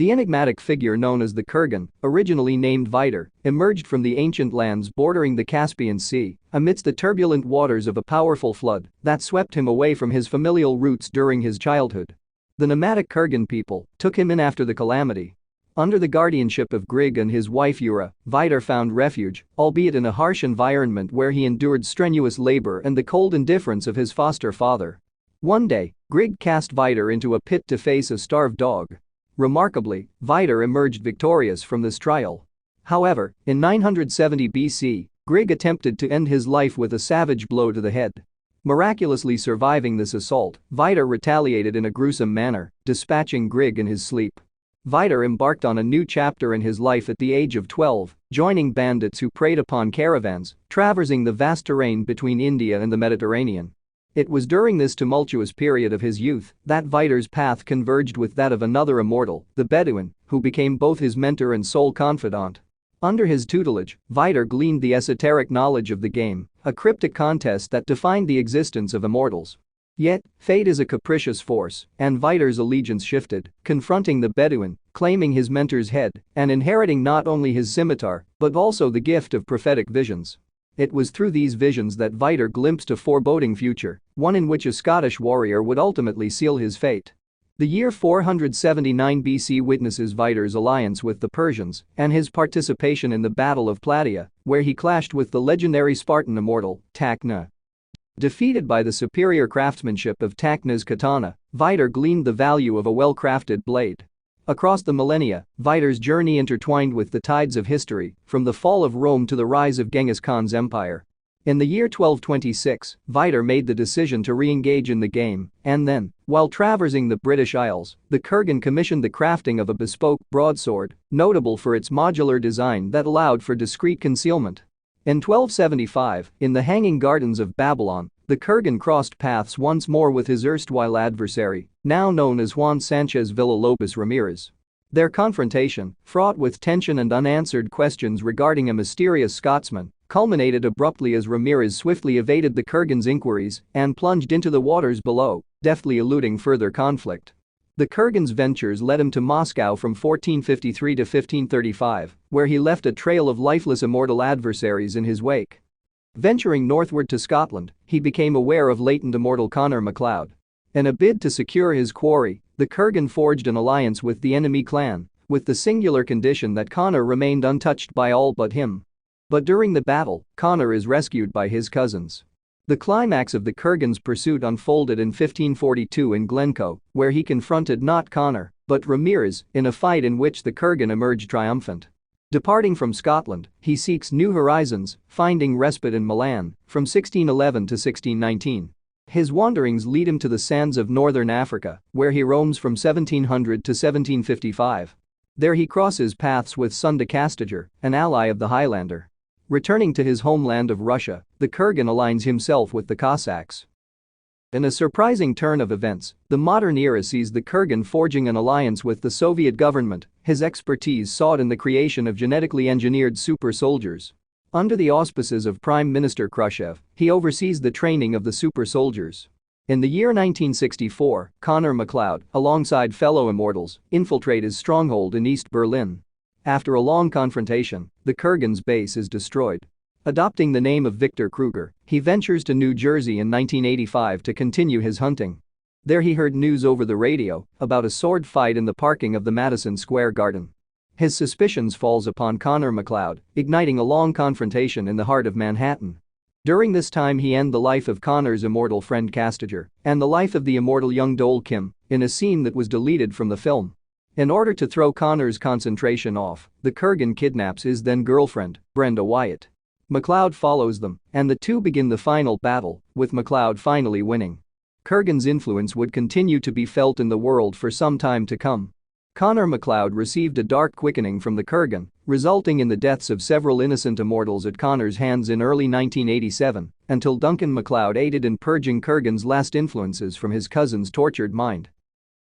The enigmatic figure known as the Kurgan, originally named Vidar, emerged from the ancient lands bordering the Caspian Sea amidst the turbulent waters of a powerful flood that swept him away from his familial roots during his childhood. The nomadic Kurgan people took him in after the calamity. Under the guardianship of Grieg and his wife Yura, Vidar found refuge, albeit in a harsh environment where he endured strenuous labor and the cold indifference of his foster father. One day, Grieg cast Vidar into a pit to face a starved dog. Remarkably, Vidar emerged victorious from this trial. However, in 970 BC, Grieg attempted to end his life with a savage blow to the head. Miraculously surviving this assault, Vidar retaliated in a gruesome manner, dispatching Grieg in his sleep. Vidar embarked on a new chapter in his life at the age of 12, joining bandits who preyed upon caravans, traversing the vast terrain between India and the Mediterranean. It was during this tumultuous period of his youth that Vidar's path converged with that of another immortal, the Bedouin, who became both his mentor and sole confidant. Under his tutelage, Vidar gleaned the esoteric knowledge of the game, a cryptic contest that defined the existence of immortals. Yet, fate is a capricious force, and Vidar's allegiance shifted, confronting the Bedouin, claiming his mentor's head, and inheriting not only his scimitar, but also the gift of prophetic visions. It was through these visions that Vidar glimpsed a foreboding future, one in which a Scottish warrior would ultimately seal his fate. The year 479 BC witnesses Vidar's alliance with the Persians and his participation in the Battle of Plataea, where he clashed with the legendary Spartan immortal, Tacna. Defeated by the superior craftsmanship of Tacna's katana, Vidar gleaned the value of a well-crafted blade. Across the millennia, Vidar's journey intertwined with the tides of history, from the fall of Rome to the rise of Genghis Khan's empire. In the year 1226, Vidar made the decision to re-engage in the game, and then, while traversing the British Isles, the Kurgan commissioned the crafting of a bespoke broadsword, notable for its modular design that allowed for discreet concealment. In 1275, in the Hanging Gardens of Babylon, the Kurgan crossed paths once more with his erstwhile adversary, now known as Juan Sanchez Villa-Lobos Ramirez. Their confrontation, fraught with tension and unanswered questions regarding a mysterious Scotsman, culminated abruptly as Ramirez swiftly evaded the Kurgan's inquiries and plunged into the waters below, deftly eluding further conflict. The Kurgan's ventures led him to Moscow from 1453 to 1535, where he left a trail of lifeless immortal adversaries in his wake. Venturing northward to Scotland, he became aware of latent immortal Conor MacLeod. In a bid to secure his quarry, the Kurgan forged an alliance with the enemy clan, with the singular condition that Conor remained untouched by all but him. But during the battle, Conor is rescued by his cousins. The climax of the Kurgan's pursuit unfolded in 1542 in Glencoe, where he confronted not Conor, but Ramirez, in a fight in which the Kurgan emerged triumphant. Departing from Scotland, he seeks new horizons, finding respite in Milan from 1611 to 1619. His wanderings lead him to the sands of northern Africa, where he roams from 1700 to 1755. There he crosses paths with Sunda Castiger, an ally of the Highlander. Returning to his homeland of Russia, the Kurgan aligns himself with the Cossacks. In a surprising turn of events, the modern era sees the Kurgan forging an alliance with the Soviet government, his expertise sought in the creation of genetically engineered super soldiers. Under the auspices of Prime Minister Khrushchev, he oversees the training of the super soldiers. In the year 1964, Conor MacLeod, alongside fellow immortals, infiltrate his stronghold in East Berlin. After a long confrontation, the Kurgan's base is destroyed. Adopting the name of Victor Kruger, he ventures to New Jersey in 1985 to continue his hunting. There he heard news over the radio about a sword fight in the parking of the Madison Square Garden. His suspicions falls upon Conor MacLeod, igniting a long confrontation in the heart of Manhattan. During this time he ends the life of Conor's immortal friend Castiger and the life of the immortal young Dole Kim in a scene that was deleted from the film. In order to throw Conor's concentration off, the Kurgan kidnaps his then-girlfriend, Brenda Wyatt. MacLeod follows them, and the two begin the final battle, with MacLeod finally winning. Kurgan's influence would continue to be felt in the world for some time to come. Conor MacLeod received a dark quickening from the Kurgan, resulting in the deaths of several innocent immortals at Conor's hands in early 1987, until Duncan MacLeod aided in purging Kurgan's last influences from his cousin's tortured mind.